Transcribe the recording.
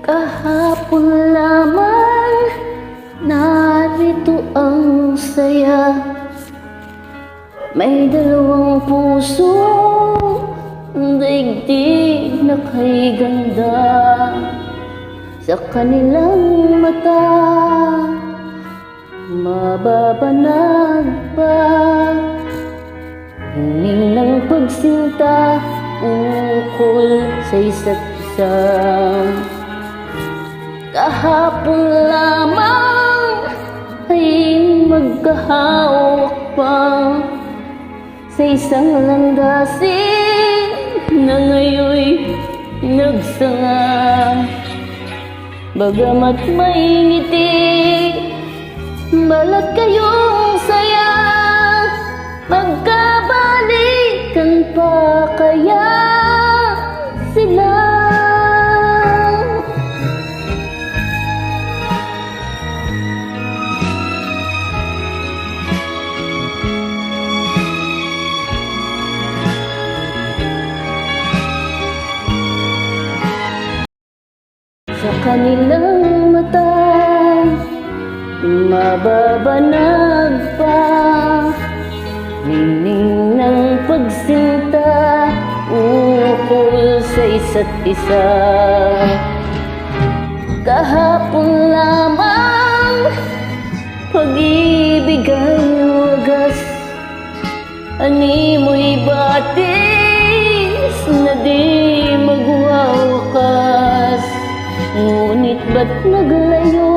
Kahapon lamang narito ang saya. May dalawang puso, daigdig na kay ganda. Sa kanilang mata, mababanag pa hiling ng pagsinta ukol sa isa't isa. Kahapon lamang ay magkahawak pa sa isang landasin na ngayon'y nagsanga. Bagamat may ngiti, balat kayong saya, magkabalikan pa kaya sila? Sa kanilang mata, mababanag pa hiling ng pagsinta ukol sa isa't isa. Kahapon lamang pag-ibig ang wagas, animoy batis na di magwawakas. Ngunit ba't naglayo